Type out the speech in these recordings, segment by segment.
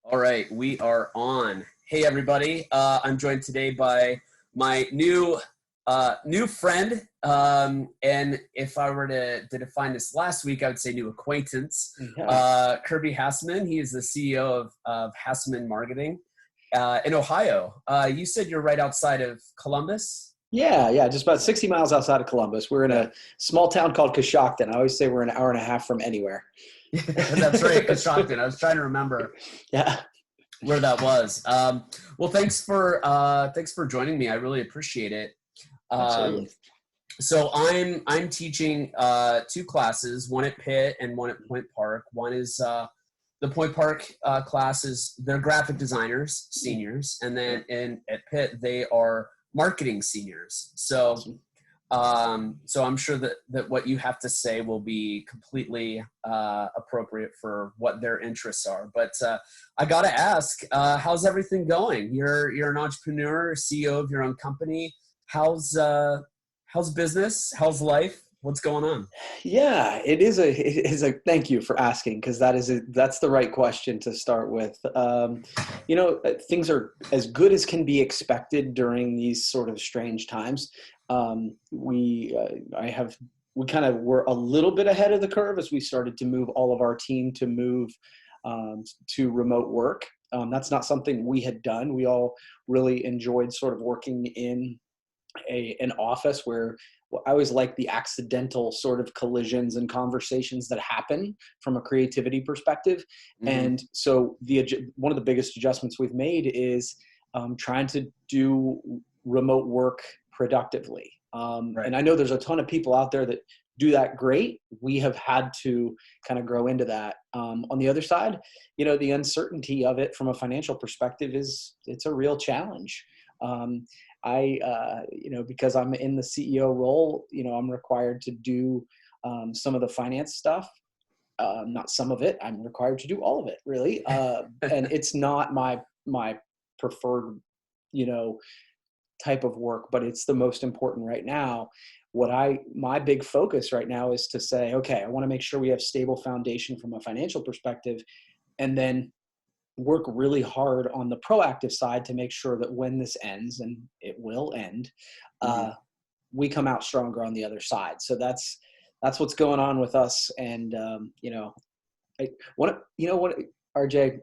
All right, we are on. Hey, everybody. I'm joined today by my new friend. And if I were to define this last week, I would say new acquaintance, Kirby Hasseman. He is the CEO of Hasseman Marketing in Ohio. You said you're right outside of Columbus? Yeah, just about 60 miles outside of Columbus. We're in a small town called Coshocton. I always say we're an hour and a half from anywhere. That's right, Coshocton. I was trying to remember where that was. Well, thanks for joining me. I really appreciate it. Absolutely. So I'm teaching two classes, one at Pitt and one at Point Park. One is the Point Park classes. They're graphic designers, seniors, and then at Pitt they are marketing seniors. So. So I'm sure that what you have to say will be completely appropriate for what their interests are. But I got to ask, how's everything going? You're an entrepreneur, CEO of your own company. How's business? How's life? What's going on? Yeah, it is a thank you for asking, because that's the right question to start with. Things are as good as can be expected during these sort of strange times. We kind of were a little bit ahead of the curve as we started to move all of our team to remote work. That's not something we had done. We all really enjoyed sort of working in an office where I always like the accidental sort of collisions and conversations that happen from a creativity perspective. Mm-hmm. And so one of the biggest adjustments we've made is trying to do remote work productively. Right. And I know there's a ton of people out there that do that great. We have had to kind of grow into that. On the other side, the uncertainty of it from a financial perspective it's a real challenge. Because I'm in the CEO role, I'm required to do some of the finance stuff. Not some of it. I'm required to do all of it, really. And it's not my preferred, type of work, but it's the most important right now. My big focus right now is to say, okay, I want to make sure we have stable foundation from a financial perspective, and then work really hard on the proactive side to make sure that when this ends, and it will end, we come out stronger on the other side. So that's what's going on with us. And, RJ,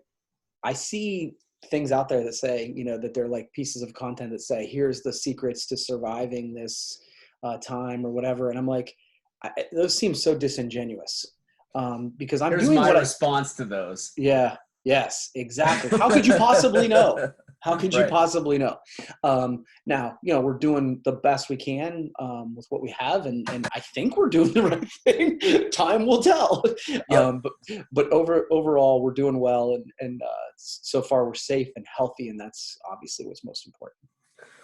I see things out there that say, that they're like pieces of content that say, here's the secrets to surviving this time or whatever. And I'm like, those seem so disingenuous because I'm doing my response to those. Yeah. Yes, exactly. How could you possibly know? How could you possibly know? Now, we're doing the best we can with what we have, and I think we're doing the right thing. Time will tell. Yep. But overall, we're doing well, and so far we're safe and healthy, and that's obviously what's most important.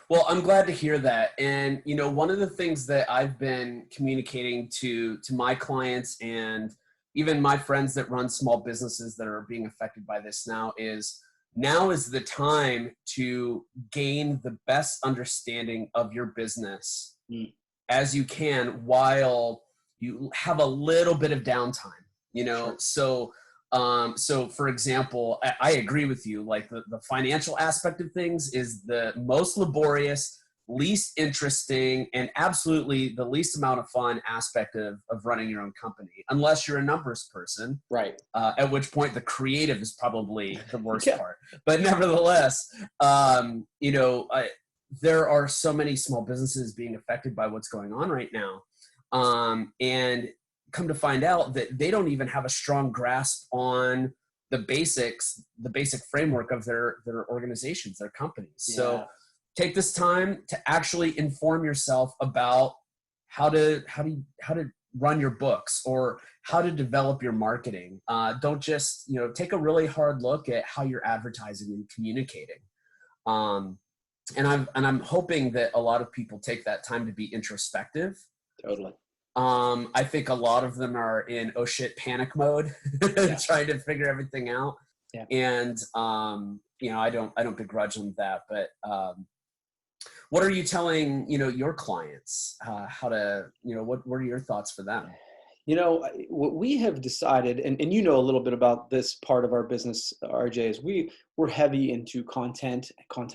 Well, I'm glad to hear that. And, one of the things that I've been communicating to my clients and even my friends that run small businesses that are being affected by this now is the time to gain the best understanding of your business as you can while you have a little bit of downtime, Sure. So for example, I agree with you. Like the financial aspect of things is the most laborious, least interesting, and absolutely the least amount of fun aspect of running your own company, unless you're a numbers person, right? At which point the creative is probably the worst part. But nevertheless, there are so many small businesses being affected by what's going on right now, and come to find out that they don't even have a strong grasp on the basic framework of their organizations, their companies. Yeah. So take this time to actually inform yourself about how to run your books or how to develop your marketing. Don't just, take a really hard look at how you're advertising and communicating. And I'm hoping that a lot of people take that time to be introspective. Totally. I think a lot of them are in oh shit panic mode, trying to figure everything out. Yeah. And I don't begrudge them that, but what are you telling your clients how to what are your thoughts for them? What we have decided, and you know a little bit about this part of our business, RJ, is we're heavy into content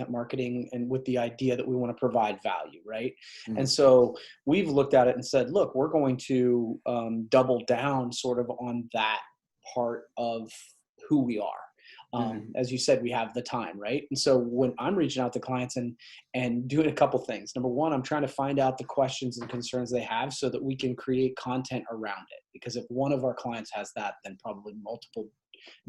marketing, and with the idea that we want to provide value, right? Mhm. And so we've looked at it and said, look, we're going to double down sort of on that part of who we are. Mhm. As you said, we have the time, right? And so when I'm reaching out to clients and doing a couple things, number one, I'm trying to find out the questions and concerns they have so that we can create content around it. Because if one of our clients has that, then probably multiple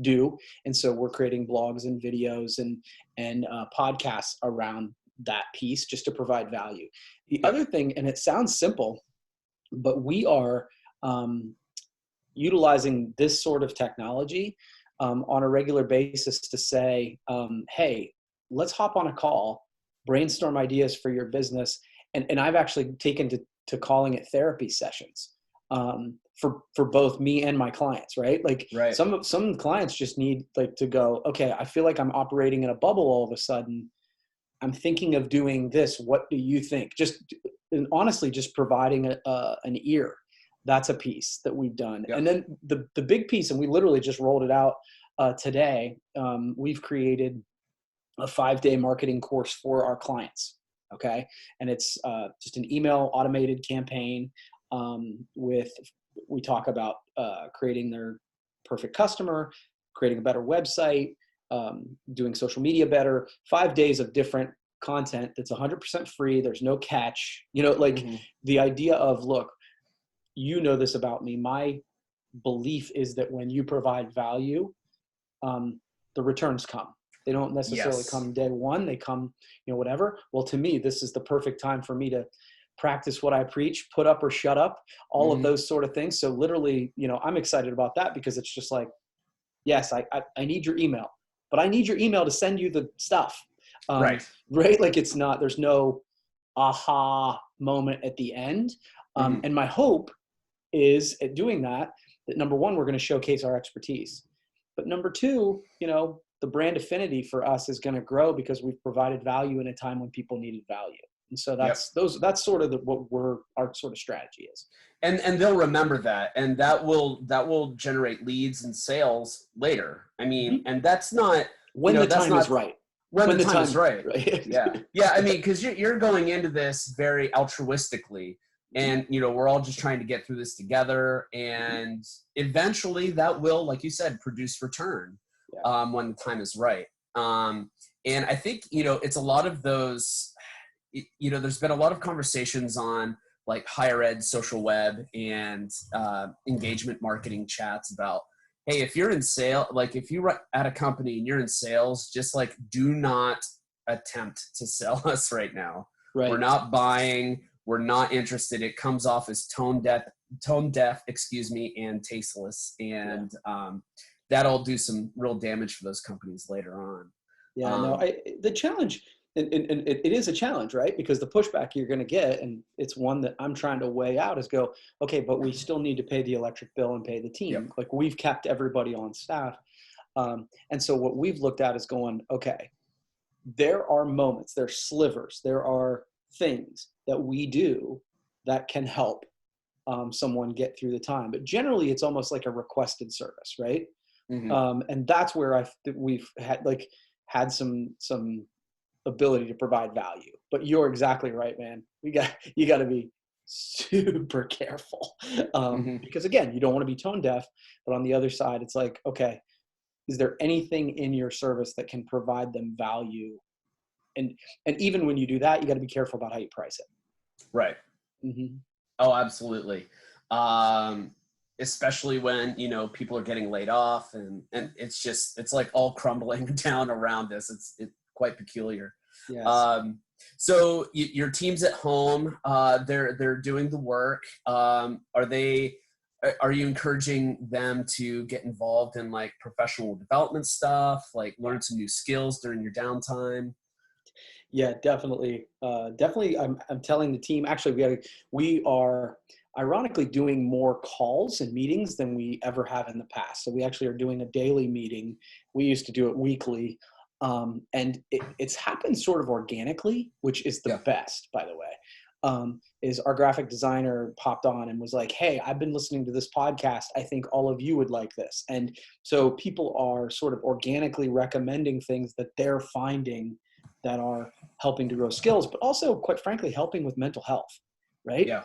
do. And so we're creating blogs and videos and podcasts around that piece just to provide value. The Yep. other thing, and it sounds simple, but we are utilizing this sort of technology on a regular basis to say, hey, let's hop on a call, brainstorm ideas for your business. And I've actually taken to calling it therapy sessions for both me and my clients, right? Like Right. some clients just need like to go, okay, I feel like I'm operating in a bubble all of a sudden. I'm thinking of doing this. What do you think? And honestly, just providing an ear. That's a piece that we've done. Yep. And then the big piece, and we literally just rolled it out today. We've created a 5-day marketing course for our clients. Okay. And it's just an email automated campaign we talk about creating their perfect customer, creating a better website, doing social media better, 5 days of different content that's 100% free. There's no catch, Mhm. the idea of, look, this about me. My belief is that when you provide value, the returns come. They don't necessarily Yes. come day one. They come, whatever. Well, to me, this is the perfect time for me to practice what I preach, put up or shut up, all of Mhm. those sort of things. So literally, I'm excited about that because it's just like, yes, I need your email, but I need your email to send you the stuff. Right. Right? Like there's no aha moment at the end. Mhm. And my hope is at doing that number one, we're going to showcase our expertise. But number two, the brand affinity for us is going to grow because we've provided value in a time when people needed value. And so Yep. that's sort of our sort of strategy is. And they'll remember that, and that will generate leads and sales later. I mean, Mhm. and that's not, When the that's time is not right. when When the the time is time, right. right. Yeah. Yeah. I mean, because you're going into this very altruistically, and we're all just trying to get through this together, and eventually that will, like you said, produce return Yeah. when the time is right. And I think it's a lot of those. There's been a lot of conversations on like higher ed, social web, and engagement marketing chats about, hey, if you're in sales, like if you're at a company and you're in sales, just like do not attempt to sell us right now. We're Right. not buying. We're not interested. It comes off as tone deaf, and tasteless, and that'll do some real damage for those companies later on. Yeah, no, the challenge, and it is a challenge, right? Because the pushback you're going to get, and it's one that I'm trying to weigh out, is go, okay, but we still need to pay the electric bill and pay the Yep. team. Like we've kept everybody on staff. And so what we've looked at is going, okay, there are moments, there are slivers, there are things that we do that can help someone get through the time. But generally, it's almost like a requested service, right? Mm-hmm. And that's where we've had some ability to provide value. But you're exactly right, man. You got to be super careful Mm-hmm. because again, you don't want to be tone deaf. But on the other side, it's like, okay, is there anything in your service that can provide them value? And even when you do that, you got to be careful about how you price it. Right. Mm-hmm. Oh, absolutely. Especially when, people are getting laid off, and it's like all crumbling down around us. It's quite peculiar. Yes. So your team's at home, they're doing the work. Are you encouraging them to get involved in like professional development stuff, like learn some new skills during your downtime? Yeah, definitely. Definitely. I'm telling the team, actually, we are ironically doing more calls and meetings than we ever have in the past. So we actually are doing a daily meeting. We used to do it weekly. And it's happened sort of organically, which is the Yeah. best, by the way. is our graphic designer popped on and was like, hey, I've been listening to this podcast. I think all of you would like this. And so people are sort of organically recommending things that they're finding that are helping to grow skills, but also, quite frankly, helping with mental health, right? Yeah.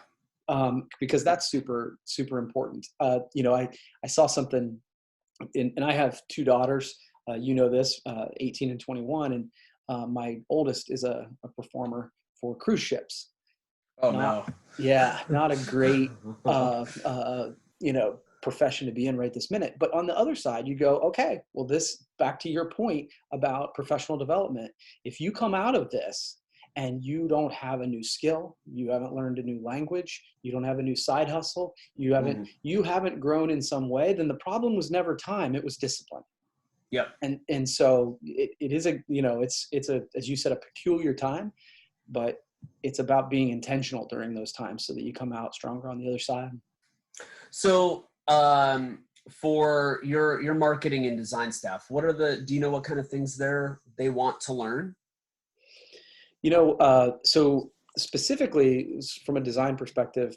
Because that's super, super important. I saw something, and I have two daughters, this, 18 and 21, and my oldest is a performer for cruise ships. Oh, Not, no. yeah, not a great, profession to be in right this minute. But on the other side, you go, okay, well, this, back to your point about professional development. If you come out of this and you don't have a new skill, you haven't learned a new language, you don't have a new side hustle, you haven't grown in some way, then the problem was never time, it was discipline. Yep. And so it is it's a, as you said, a peculiar time, but it's about being intentional during those times so that you come out stronger on the other side. So, for your marketing and design staff, do you know what kind of things they want to learn? So specifically from a design perspective,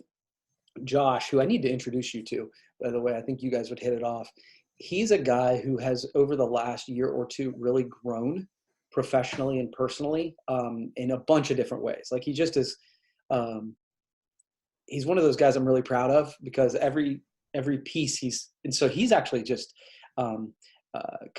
Josh, who I need to introduce you to, by the way, I think you guys would hit it off. He's a guy who has, over the last year or two, really grown professionally and personally, in a bunch of different ways. Like, he just is, he's one of those guys I'm really proud of, because every piece he's actually just kind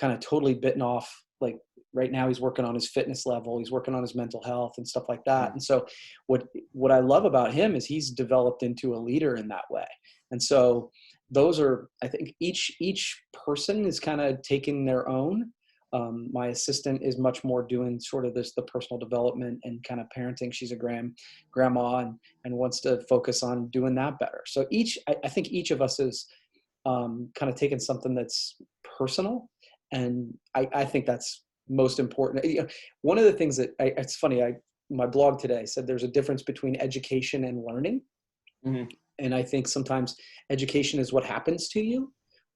of totally bitten off. Like, right now he's working on his fitness level, he's working on his mental health and stuff like that. And so what I love about him is he's developed into a leader in that way. And so those are, I think each person is kind of taking their own. My assistant is much more doing sort of the personal development and kind of parenting. She's a grandma and wants to focus on doing that better. So I think each of us is kind of taking something that's personal. And I think that's most important. One of the things that it's funny, my blog today said there's a difference between education and learning. Mm-hmm. And I think sometimes education is what happens to you.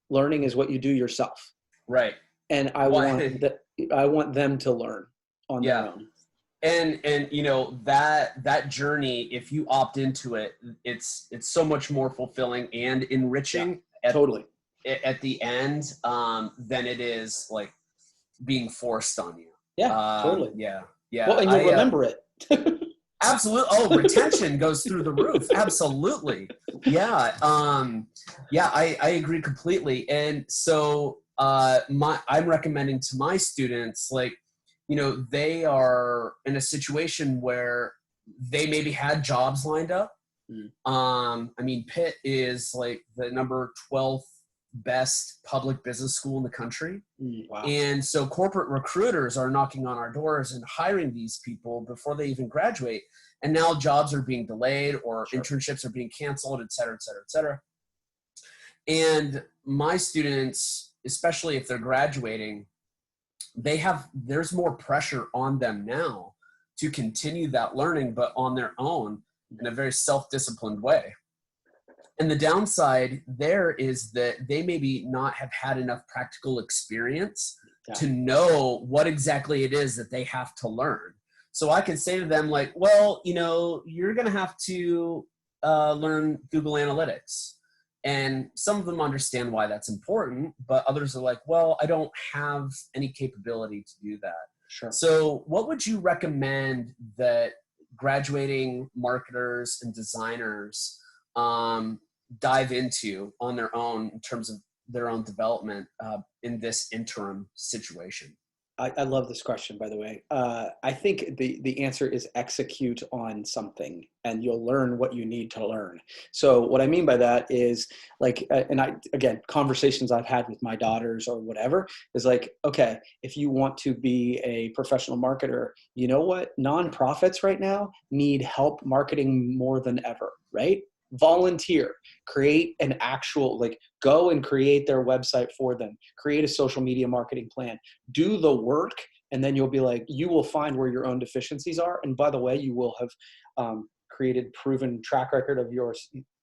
Learning is what you do yourself. Right. And I want them to learn on their own. And that journey, if you opt into it, it's so much more fulfilling and enriching at the end than it is like being forced on you. Yeah, totally. Yeah. Well, and you'll remember it. Absolutely. Oh, retention goes through the roof. Absolutely. Yeah. I agree completely. And so I'm recommending to my students, like, they are in a situation where they maybe had jobs lined up. Pitt is like the number 12th best public business school in the country. Wow. And so corporate recruiters are knocking on our doors and hiring these people before they even graduate. And now jobs are being delayed, or internships are being canceled, et cetera, et cetera, et cetera. And my students, especially if they're graduating, there's more pressure on them now to continue that learning, but on their own in a very self-disciplined way. And the downside there is that they maybe not have had enough practical experience to know what exactly it is that they have to learn. So I can say to them, like, well, you're going to have to learn Google Analytics. And some of them understand why that's important, but others are like, well, I don't have any capability to do that. Sure. So what would you recommend that graduating marketers and designers dive into on their own in terms of their own development in this interim situation? I love this question, by the way. I think the answer is execute on something and you'll learn what you need to learn. So what I mean by that is like, again, conversations I've had with my daughters or whatever is like, okay, if you want to be a professional marketer, you know what? Nonprofits right now need help marketing more than ever, right? Volunteer, create an actual, like, go and create their website for them, create a social media marketing plan, do the work. And then you'll be like, you will find where your own deficiencies are. And by the way, you will have created proven track record of your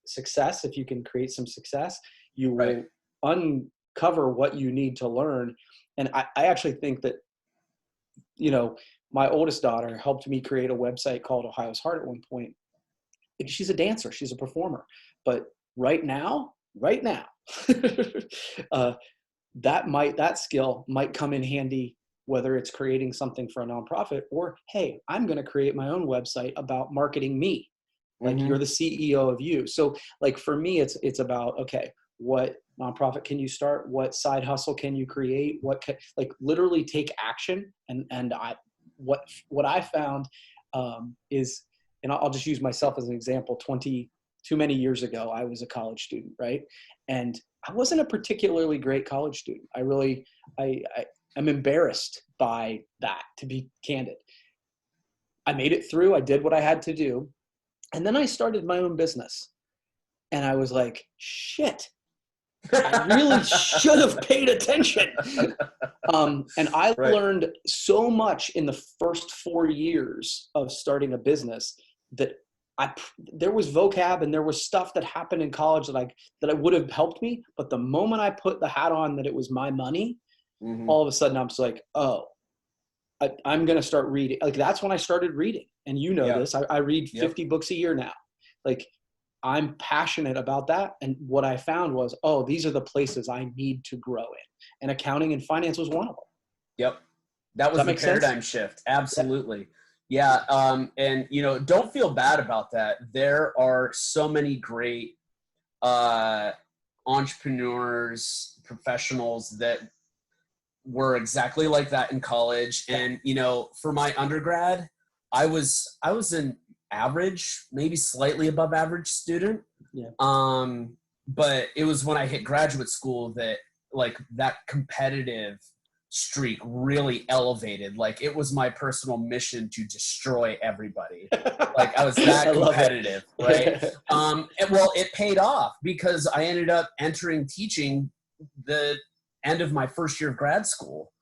success. If you can create some success, you will uncover what you need to learn. And I actually think that, my oldest daughter helped me create a website called Ohio's Heart at one point. she's a dancer, she's a performer. But right now, that skill might come in handy, whether it's creating something for a nonprofit or, hey, I'm going to create my own website about marketing me. Like you're the CEO of you. So like for me, it's about, okay, what nonprofit can you start? What side hustle can you create? What can, like literally take action. And what I found is, and I'll just use myself as an example, too many years ago, I was a college student, right? And I wasn't a particularly great college student. I'm embarrassed by that, to be candid. I made it through. I did what I had to do. And then I started my own business. And I was like, shit, I really should have paid attention. And I learned so much in the first 4 years of starting a business that there was vocab and there was stuff that happened in college that would have helped me. But the moment I put the hat on that it was my money, all of a sudden I'm just like, oh, I'm going to start reading. Like that's when I started reading. And you know this, I read 50 books a year now. Like I'm passionate about that. And what I found was, oh, these are the places I need to grow in. And accounting and finance was one of them. Yep. That was the paradigm shift. Absolutely. Yeah. And, you know, don't feel bad about that. There are so many great entrepreneurs, professionals that were exactly like that in college. And, you know, for my undergrad, I was an average, maybe slightly above average student. Yeah. But it was when I hit graduate school that like that competitive streak really elevated. Like it was my personal mission to destroy everybody. Like I was that competitive, right? Well, it paid off because I ended up entering teaching the end of my first year of grad school.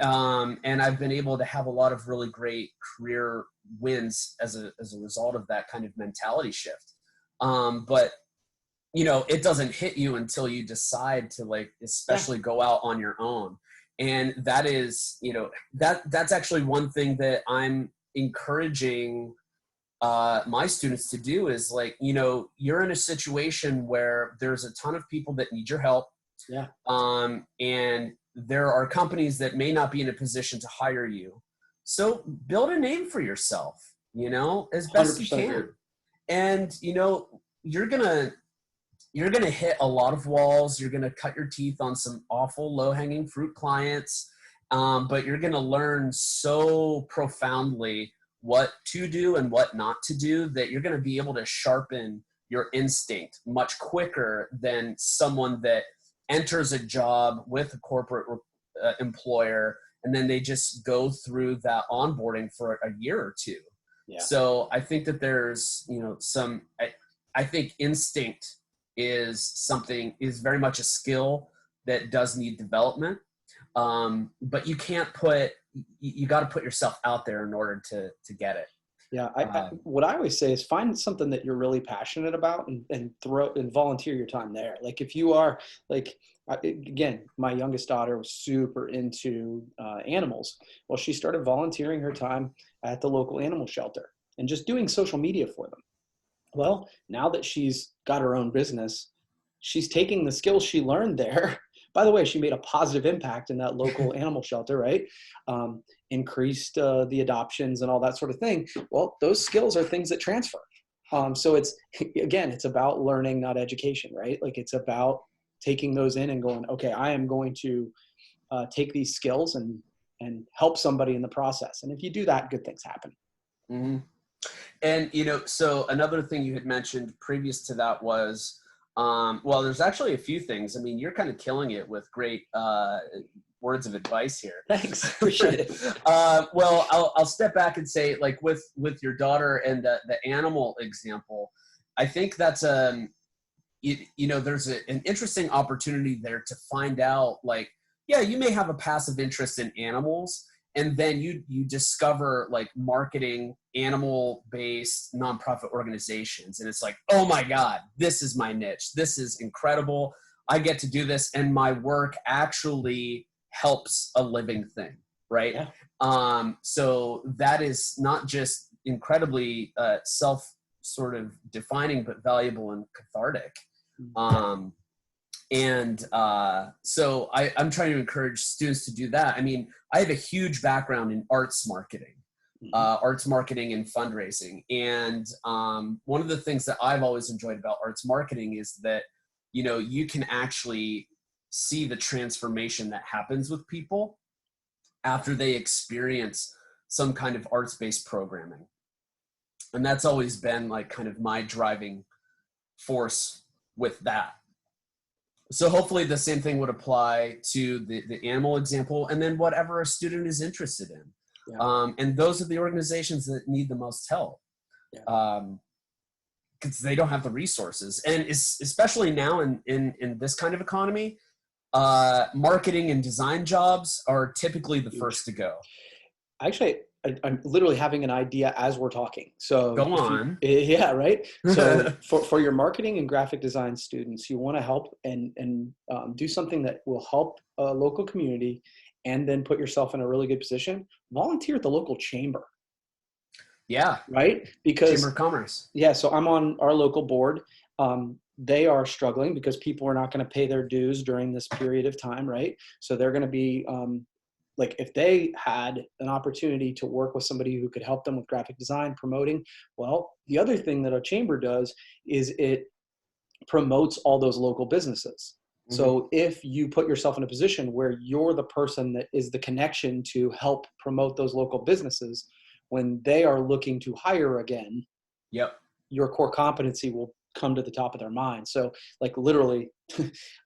And I've been able to have a lot of really great career wins as a result of that kind of mentality shift. But you know, it doesn't hit you until you decide to like, especially go out on your own. And that is, you know, that's actually one thing that I'm encouraging my students to do is like, you know, you're in a situation where there's a ton of people that need your help. Yeah. And there are companies that may not be in a position to hire you. So build a name for yourself, you know, as best you can. Agree. And, you know, you're going to hit a lot of walls. You're going to cut your teeth on some awful low-hanging fruit clients. But you're going to learn so profoundly what to do and what not to do that you're going to be able to sharpen your instinct much quicker than someone that enters a job with a corporate employer and then they just go through that onboarding for a year or two. Yeah. So I think that there's, you know, I think instinct is very much a skill that does need development. But you got to put yourself out there in order to get it. Yeah. What I always say is find something that you're really passionate about and volunteer your time there. Like if you are like, again, my youngest daughter was super into animals. Well, she started volunteering her time at the local animal shelter and just doing social media for them. Well, now that she's got her own business, she's taking the skills she learned there. By the way, she made a positive impact in that local animal shelter, right? Increased the adoptions and all that sort of thing. Well, those skills are things that transfer. So it's about learning, not education, right? Like it's about taking those in and going, okay, I am going to take these skills and help somebody in the process. And if you do that, good things happen. Mm-hmm. And, you know, so another thing you had mentioned previous to that was, well, there's actually a few things. I mean, you're kind of killing it with great words of advice here. Thanks. Appreciate it. Well, I'll step back and say, like with your daughter and the animal example, I think that's you know, there's an interesting opportunity there to find out, like, yeah, you may have a passive interest in animals, and then you discover like marketing animal-based nonprofit organizations. And it's like, oh my God, this is my niche. This is incredible. I get to do this. And my work actually helps a living thing. Right. Yeah. So that is not just incredibly sort of defining but valuable and cathartic. So I'm trying to encourage students to do that. I mean, I have a huge background in arts marketing, and fundraising. And one of the things that I've always enjoyed about arts marketing is that, you know, you can actually see the transformation that happens with people after they experience some kind of arts-based programming. And that's always been like kind of my driving force with that. So hopefully the same thing would apply to the animal example, and then whatever a student is interested in. Yeah. And those are the organizations that need the most help, because they don't have the resources. And especially now in this kind of economy, marketing and design jobs are typically the first to go. Actually, I'm literally having an idea as we're talking. So go on. Yeah, right. So for your marketing and graphic design students, you want to help and do something that will help a local community, and then put yourself in a really good position. Volunteer at the local chamber. Yeah. Right. Because Chamber of Commerce. Yeah. So I'm on our local board. They are struggling because people are not going to pay their dues during this period of time. Right. So they're going to be, like, if they had an opportunity to work with somebody who could help them with graphic design, promoting, well, the other thing that a chamber does is it promotes all those local businesses. Mm-hmm. So if you put yourself in a position where you're the person that is the connection to help promote those local businesses, when they are looking to hire again, your core competency will come to the top of their mind. So like literally,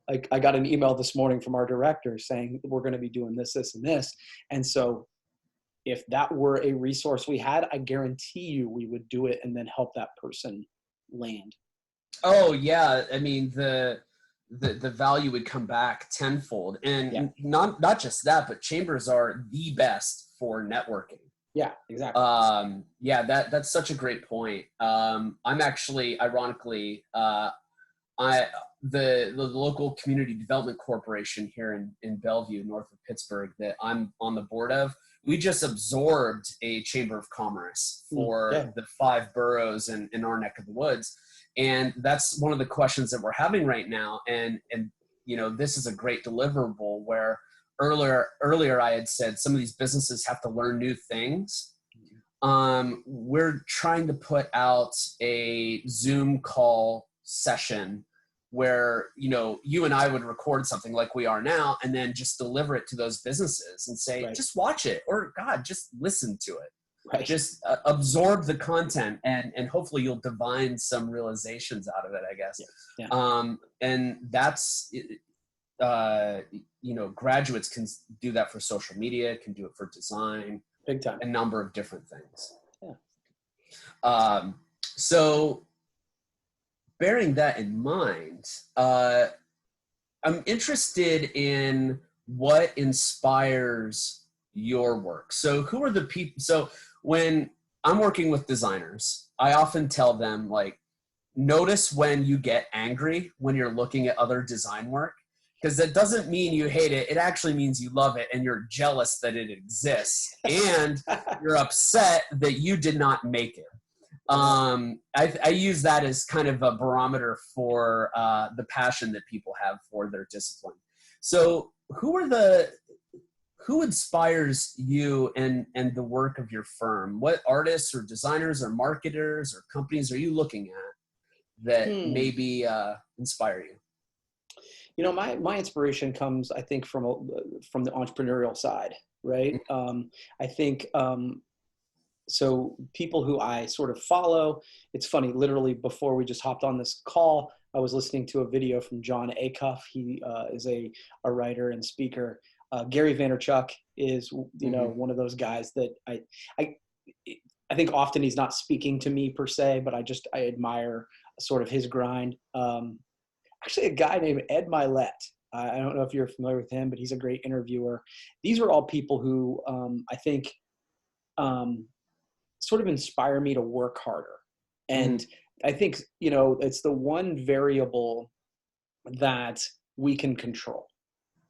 like I got an email this morning from our director saying we're going to be doing this, this, and this. And so if that were a resource we had, I guarantee you we would do it and then help that person land. Oh yeah. I mean, the value would come back tenfold. And not just that, but chambers are the best for networking. Yeah, exactly. That's such a great point. I'm actually, ironically, the local community development corporation here in Bellevue, north of Pittsburgh, that I'm on the board of, we just absorbed a chamber of commerce for the 5 boroughs in our neck of the woods. And that's one of the questions that we're having right now. And you know, this is a great deliverable where earlier I had said some of these businesses have to learn new things. We're trying to put out a Zoom call session where, you know, you and I would record something like we are now and then just deliver it to those businesses and say, just watch it, or God, just listen to it. Right. Just absorb the content and hopefully you'll divine some realizations out of it, I guess. And that's, you know, graduates can do that for social media, can do it for design, big time, a number of different things. So bearing that in mind, I'm interested in what inspires your work. So who are the people? So when I'm working with designers, I often tell them, like, notice when you get angry when you're looking at other design work, because that doesn't mean you hate it. It actually means you love it and you're jealous that it exists and you're upset that you did not make it. I use that as kind of a barometer for the passion that people have for their discipline. So who inspires you and the work of your firm? What artists or designers or marketers or companies are you looking at that maybe inspire you? You know, my inspiration comes, I think, from the entrepreneurial side, right? I think, so people who I sort of follow, it's funny, literally before we just hopped on this call, I was listening to a video from John Acuff. He is a writer and speaker. Gary Vaynerchuk is, you know, one of those guys that I think often he's not speaking to me per se, but I admire sort of his grind. Actually, a guy named Ed Milet. I don't know if you're familiar with him, but he's a great interviewer. These are all people who I think sort of inspire me to work harder. And I think, you know, it's the one variable that we can control.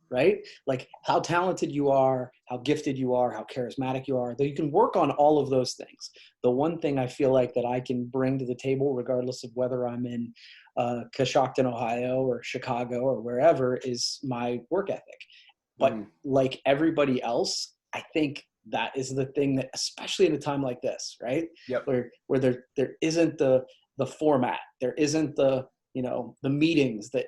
right? Like how talented you are, how gifted you are, how charismatic you are, though you can work on all of those things. The one thing I feel like that I can bring to the table, regardless of whether I'm in Coshocton, Ohio or Chicago or wherever, is my work ethic. But like everybody else, I think that is the thing that, especially in a time like this, right? Yep. Where there isn't the format, there isn't the, you know, the meetings that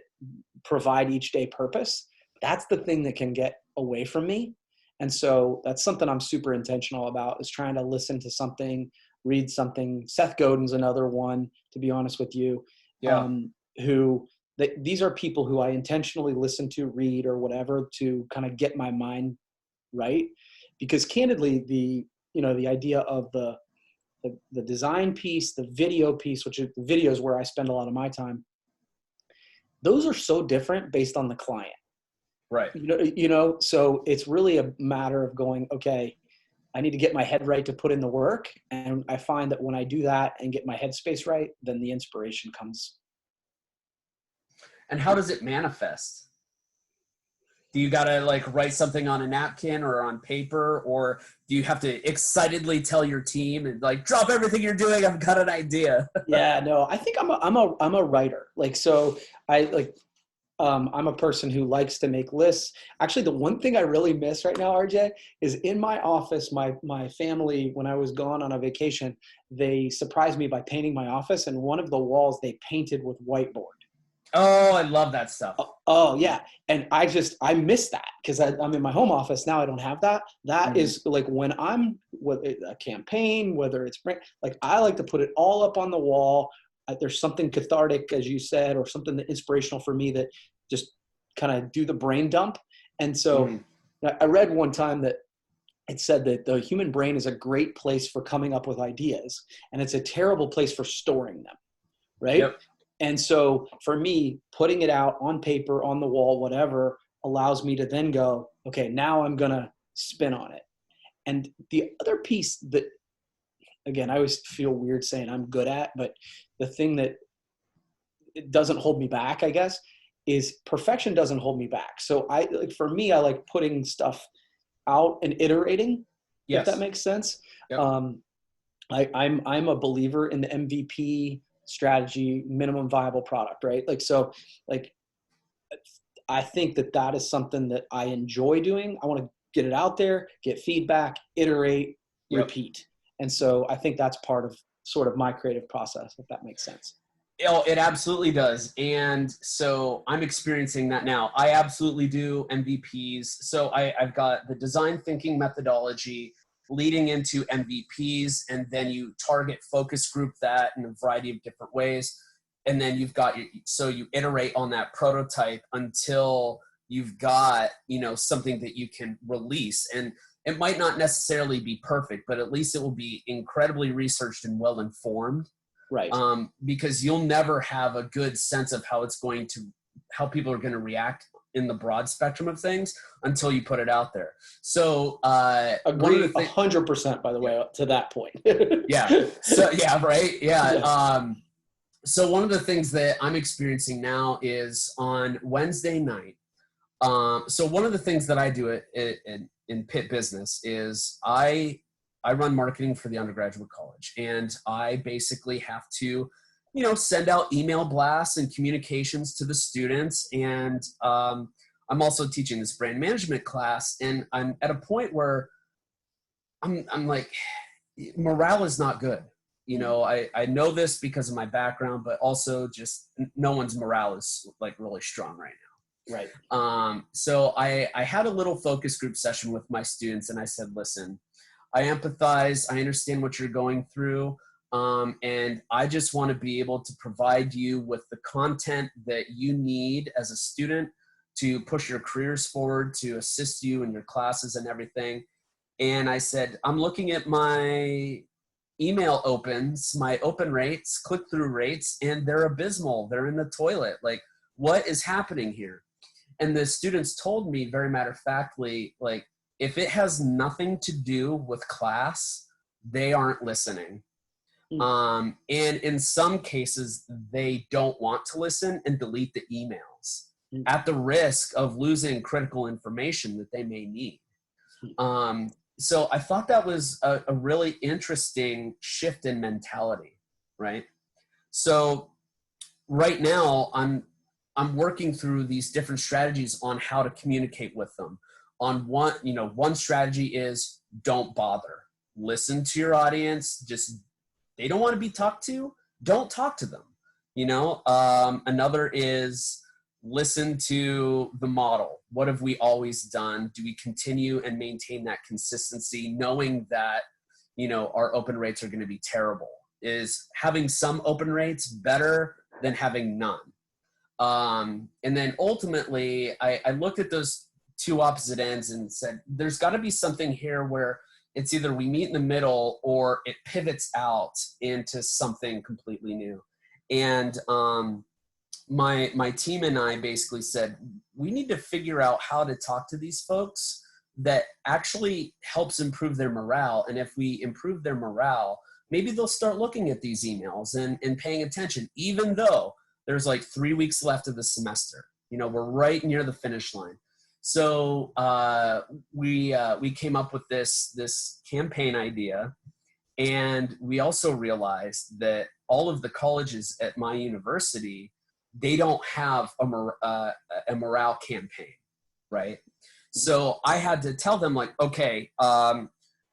provide each day purpose. That's the thing that can get away from me. And so that's something I'm super intentional about, is trying to listen to something, read something. Seth Godin's another one, to be honest with you, these are people who I intentionally listen to, read, or whatever, to kind of get my mind right. Because candidly, the idea of the design piece, the video piece, which is the videos where I spend a lot of my time, those are so different based on the client. Right. So it's really a matter of going, okay, I need to get my head right to put in the work. And I find that when I do that and get my headspace right, then the inspiration comes. And how does it manifest? Do you got to like write something on a napkin or on paper, or do you have to excitedly tell your team and like, drop everything you're doing, I've got an idea? Yeah, no, I think I'm a writer. Like, so I'm a person who likes to make lists. Actually, the one thing I really miss right now, RJ, is in my office, my family, when I was gone on a vacation, they surprised me by painting my office, and one of the walls they painted with whiteboard. Oh, I love that stuff. Oh yeah. And I miss that, because I'm in my home office now. I don't have that. That is like when I'm with a campaign, whether it's like, I like to put it all up on the wall. There's something cathartic, as you said, or something that inspirational for me, that just kind of do the brain dump. And so I read one time that it said that the human brain is a great place for coming up with ideas, and it's a terrible place for storing them. Right. Yep. And so for me, putting it out on paper, on the wall, whatever, allows me to then go, okay, now I'm going to spin on it. And the other piece that, again, I always feel weird saying I'm good at, but the thing that it doesn't hold me back, I guess, is perfection doesn't hold me back. So for me, I like putting stuff out and iterating, if that makes sense. Yep. I'm a believer in the MVP strategy, minimum viable product, right? Like, so like, I think that is something that I enjoy doing. I want to get it out there, get feedback, iterate, repeat. And so I think that's part of sort of my creative process, if that makes sense. Oh, it absolutely does. And so I'm experiencing that now. I absolutely do MVPs. So I've got the design thinking methodology leading into MVPs, and then you target focus group that in a variety of different ways. And then you've got you iterate on that prototype until you've got, something that you can release. And it might not necessarily be perfect, but at least it will be incredibly researched and well-informed. Right. Because you'll never have a good sense of how people are going to react in the broad spectrum of things until you put it out there. So, agree 100%, by the way, to that point. Yeah. So, yeah, right. Yeah. Yes. So one of the things that I'm experiencing now is on Wednesday night. So one of the things that I do in Pitt Business is I run marketing for the undergraduate college, and I basically have to, send out email blasts and communications to the students. And I'm also teaching this brand management class, and I'm at a point where I'm like, morale is not good. I know this because of my background, but also just no one's morale is like really strong right now. Right. So I had a little focus group session with my students, and I said, listen, I empathize. I understand what you're going through. And I just want to be able to provide you with the content that you need as a student to push your careers forward, to assist you in your classes and everything. And I said, I'm looking at my email opens, my open rates, click-through rates, and they're abysmal. They're in the toilet. Like, what is happening here? And the students told me very matter-of-factly, like, if it has nothing to do with class, they aren't listening. And in some cases, they don't want to listen and delete the emails. at the risk of losing critical information that they may need. So I thought that was a really interesting shift in mentality, right? So right now I'm working through these different strategies on how to communicate with them. On one strategy is don't bother. Listen to your audience. Just, they don't want to be talked to, don't talk to them. Another is listen to the model. What have we always done? Do we continue and maintain that consistency, knowing that, our open rates are going to be terrible? Is having some open rates better than having none? And then ultimately, I looked at those two opposite ends and said, there's got to be something here where it's either we meet in the middle or it pivots out into something completely new. And my team and I basically said, we need to figure out how to talk to these folks that actually helps improve their morale. And if we improve their morale, maybe they'll start looking at these emails and paying attention, even though there's like 3 weeks left of the semester. We're right near the finish line. So we came up with this campaign idea, and we also realized that all of the colleges at my university, they don't have a morale campaign, right? So I had to tell them, like, okay,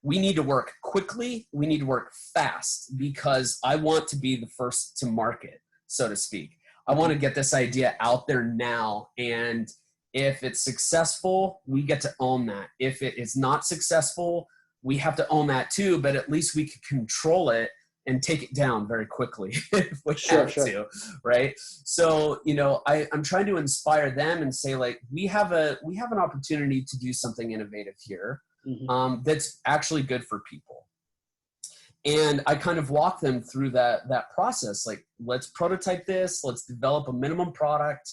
we need to work quickly, we need to work fast, because I want to be the first to market, so to speak. I want to get this idea out there now, and if it's successful, we get to own that. If it is not successful, we have to own that too, but at least we can control it and take it down very quickly if we have to, right? So, I'm trying to inspire them and say, like, we have an opportunity to do something innovative here, that's actually good for people. And I kind of walk them through that process. Like, let's prototype this, let's develop a minimum product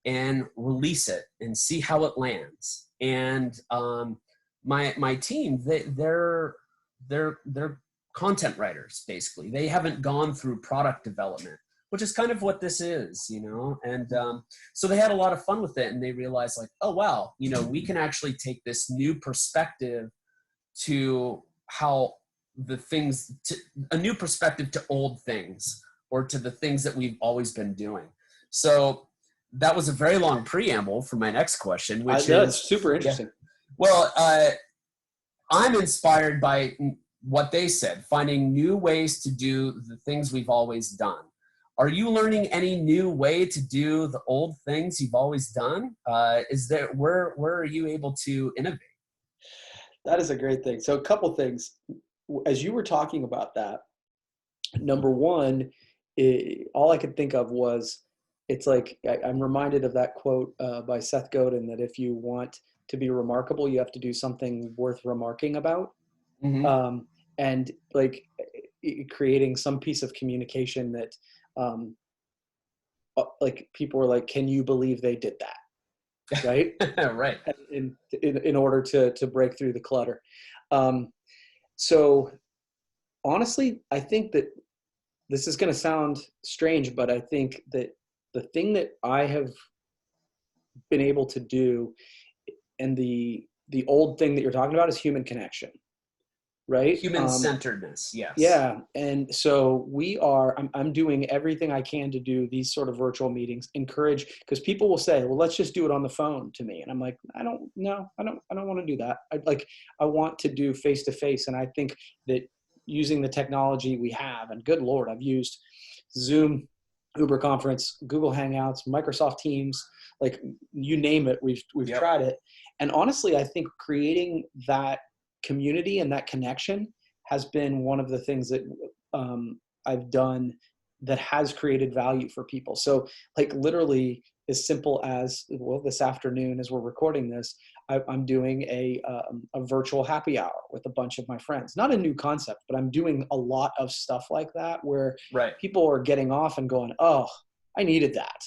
and release it and see how it lands. And my team, they're content writers, basically. They haven't gone through product development, which is kind of what this is, And so they had a lot of fun with it, and they realized, like, oh wow, we can actually take this new perspective to how a new perspective to old things, or to the things that we've always been doing. So that was a very long preamble for my next question, which is super interesting. Yeah. Well, I'm inspired by what they said, finding new ways to do the things we've always done. Are you learning any new way to do the old things you've always done? Where are you able to innovate? That is a great thing. So a couple things. As you were talking about that, number one, all I could think of was, it's like, I'm reminded of that quote by Seth Godin, that if you want to be remarkable, you have to do something worth remarking about. Mm-hmm. And like creating some piece of communication that like people were like, can you believe they did that? Right. Right. In order to break through the clutter. So honestly, I think that this is going to sound strange, but I think that the thing that I have been able to do, and the old thing that you're talking about, is human connection, right? Human-centeredness, yes. Yeah, and so I'm doing everything I can to do these sort of virtual meetings, encourage, because people will say, well, let's just do it on the phone to me. And I'm like, I don't want to do that. I want to do face-to-face. And I think that using the technology we have, and good Lord, I've used Zoom, Uber Conference, Google Hangouts, Microsoft Teams, like you name it, we've tried it. And honestly, I think creating that community and that connection has been one of the things that I've done that has created value for people. So like literally as simple as, well, this afternoon as we're recording this, I'm doing a virtual happy hour with a bunch of my friends. Not a new concept, but I'm doing a lot of stuff like that where people are getting off and going, oh, I needed that.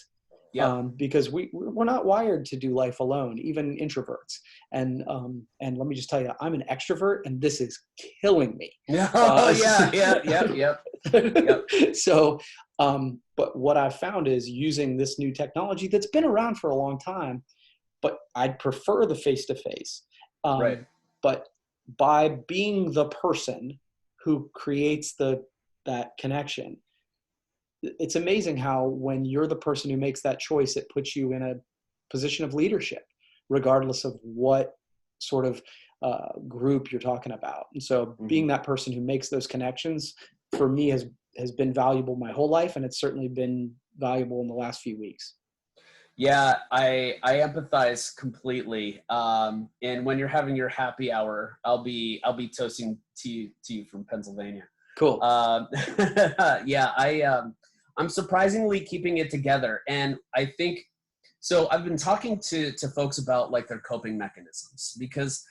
because we're not wired to do life alone, even introverts. And let me just tell you, I'm an extrovert, and this is killing me. Yep. So, but what I've found is using this new technology that's been around for a long time, but I'd prefer the face-to-face. Right. But by being the person who creates that connection, it's amazing how when you're the person who makes that choice, it puts you in a position of leadership, regardless of what sort of group you're talking about. And so being that person who makes those connections, for me, has been valuable my whole life, and it's certainly been valuable in the last few weeks. Yeah, I empathize completely. And when you're having your happy hour, I'll be toasting to you from Pennsylvania. Cool. Yeah, I'm surprisingly keeping it together, and I think so. I've been talking to folks about like their coping mechanisms, because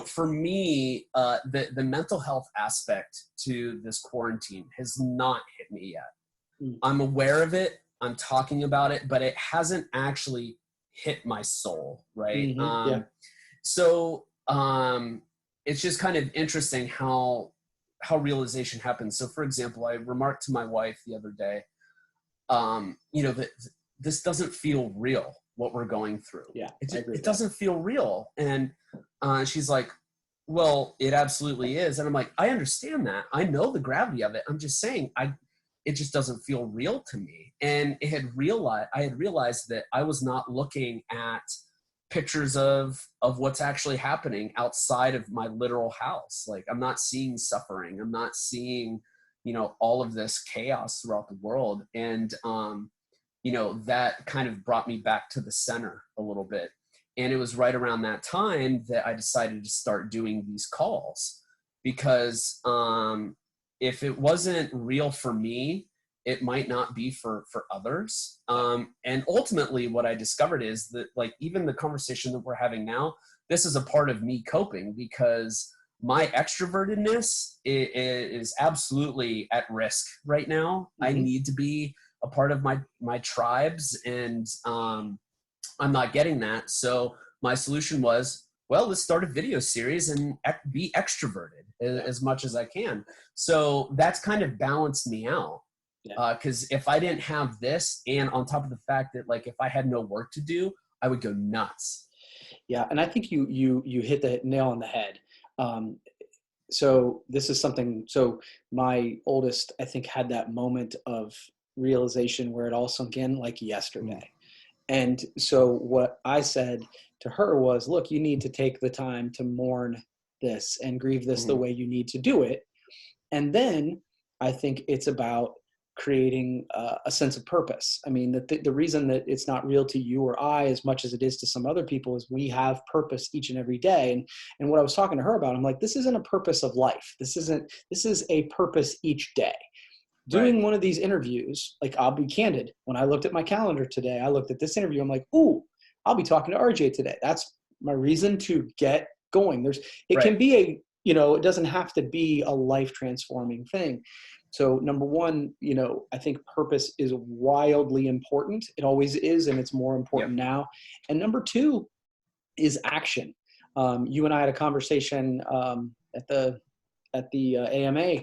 for me, the mental health aspect to this quarantine has not hit me yet. I'm aware of it. I'm talking about it, but it hasn't actually hit my soul, right? So it's just kind of interesting how realization happens. So for example, I remarked to my wife the other day, that this doesn't feel real, what we're going through. Yeah, it doesn't feel real. And she's like, well, it absolutely is. And I'm like, I understand that. I know the gravity of it. I'm just saying, it just doesn't feel real to me. And I had realized that I was not looking at pictures of what's actually happening outside of my literal house. Like, I'm not seeing suffering. I'm not seeing, all of this chaos throughout the world. And, that kind of brought me back to the center a little bit. And it was right around that time that I decided to start doing these calls, because if it wasn't real for me, it might not be for others. And ultimately what I discovered is that, like, even the conversation that we're having now, this is a part of me coping, because my extrovertedness is absolutely at risk right now. I need to be a part of my tribes, and I'm not getting that. So my solution was, well, let's start a video series and be extroverted as much as I can. So that's kind of balanced me out. Because if I didn't have this, and on top of the fact that, like, if I had no work to do, I would go nuts. Yeah, and I think you hit the nail on the head. So this is something. So my oldest, I think, had that moment of realization where it all sunk in, like yesterday. And so what I said to her was, look, you need to take the time to mourn this and grieve this the way you need to do it. And then I think it's about creating a sense of purpose. I mean, the reason that it's not real to you or I as much as it is to some other people is we have purpose each and every day. And what I was talking to her about, I'm like, this isn't a purpose of life. This is a purpose each day. Doing one of these interviews, like, I'll be candid. When I looked at my calendar today, I looked at this interview. I'm like, ooh, I'll be talking to RJ today. That's my reason to get going. It can be it doesn't have to be a life transforming thing. So number one, I think purpose is wildly important. It always is, and it's more important now. And number two is action. You and I had a conversation at the AMA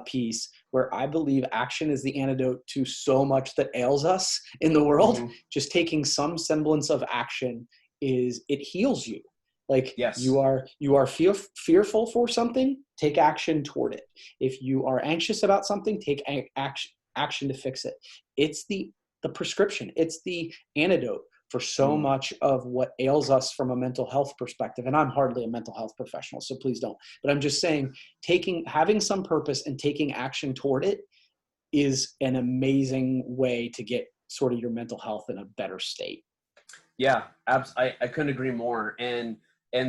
piece, where I believe action is the antidote to so much that ails us in the world. Just taking some semblance of action it heals you. Like, you are fearful for something, take action toward it. If you are anxious about something, take action to fix it. It's the prescription. It's the antidote for so much of what ails us from a mental health perspective. And I'm hardly a mental health professional, so please don't. But I'm just saying, having some purpose and taking action toward it is an amazing way to get sort of your mental health in a better state. Yeah, I couldn't agree more. And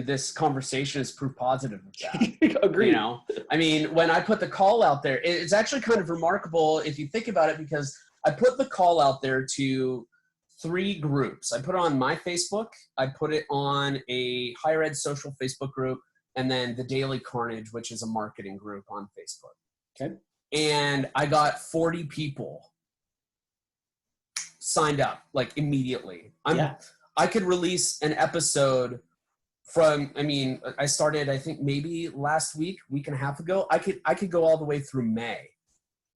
this conversation is proof positive of that. Agreed. I mean, when I put the call out there, it's actually kind of remarkable if you think about it, because I put the call out there to 3 groups. I put it on my Facebook, I put it on a higher ed social Facebook group, and then the Daily Carnage, which is a marketing group on Facebook. Okay. And I got 40 people. signed up like immediately. Yeah. I could release an episode from, I mean, I started, I think maybe last week and a half ago. I could go all the way through May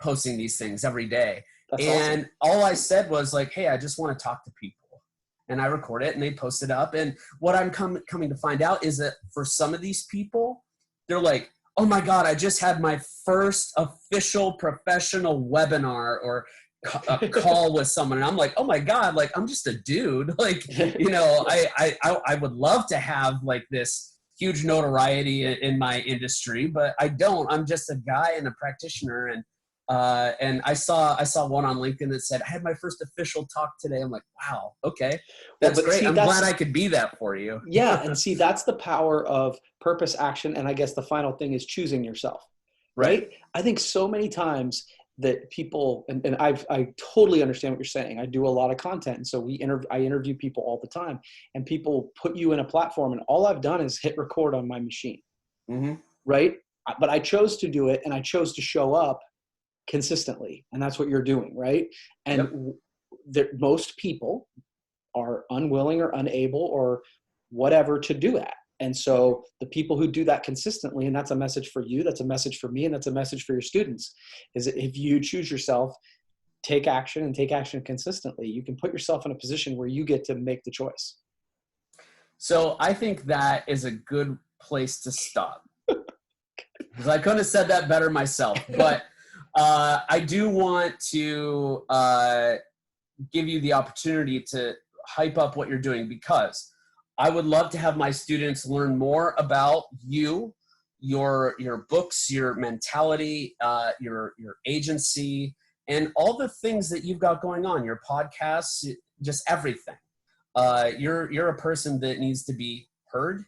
posting these things every day. That's and awesome. all I said was like, hey, I just want to talk to people. And I record it and they post it up. And what I'm coming to find out is that for some of these people, they're like, oh my God, I just had my first official professional webinar or a call with someone. And I'm like, oh my God, like I'm just a dude. Like, you know, I would love to have like this huge notoriety in my industry, but I don't. I'm just a guy and a practitioner. And I saw one on LinkedIn that said, I had my first official talk today. I'm like, wow, okay, that's great. I'm glad I could be that for you. Yeah. And see, that's the power of purpose, action. And I guess the final thing is choosing yourself, right? I think so many times that people, and I totally understand what you're saying. I do a lot of content. And so I interview people all the time, and people put you in a platform, and all I've done is hit record on my machine, right? But I chose to do it, and I chose to show up consistently. And that's what you're doing, right? And most people are unwilling or unable or whatever to do that. And so the people who do that consistently, and that's a message for you, that's a message for me, and that's a message for your students, is that if you choose yourself, take action and take action consistently, you can put yourself in a position where you get to make the choice. So I think that is a good place to stop, because I couldn't have said that better myself. But I do want to give you the opportunity to hype up what you're doing, because I would love to have my students learn more about you, your books, your mentality, your agency, and all the things that you've got going on, your podcasts, just everything. You're a person that needs to be heard.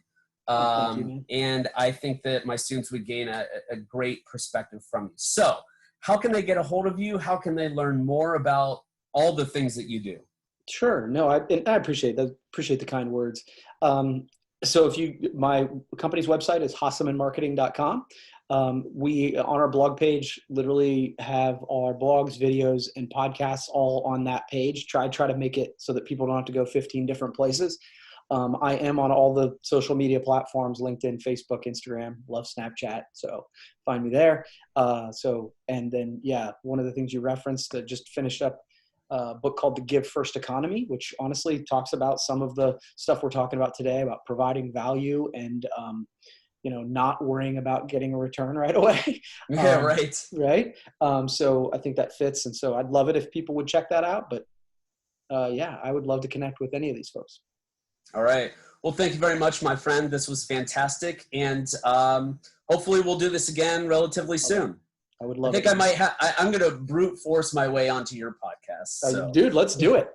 And I think that my students would gain a great perspective from you. So how can they get a hold of you? How can they learn more about all the things that you do? Sure. No, I appreciate that. Appreciate the kind words. So my company's website is hassemanmarketing.com. We, on our blog page, literally have our blogs, videos, and podcasts all on that page. Try to make it so that people don't have to go 15 different places. I am on all the social media platforms, LinkedIn, Facebook, Instagram, love Snapchat. So find me there. And then, one of the things you referenced that just finished up, book called The Give First Economy, which honestly talks about some of the stuff we're talking about today, about providing value and, not worrying about getting a return right away. Right. So I think that fits. And so I'd love it if people would check that out. But I would love to connect with any of these folks. All right. Well, thank you very much, my friend. This was fantastic. And hopefully we'll do this again relatively soon. I would love it. I'm going to brute force my way onto your podcast. So. Dude, let's do it.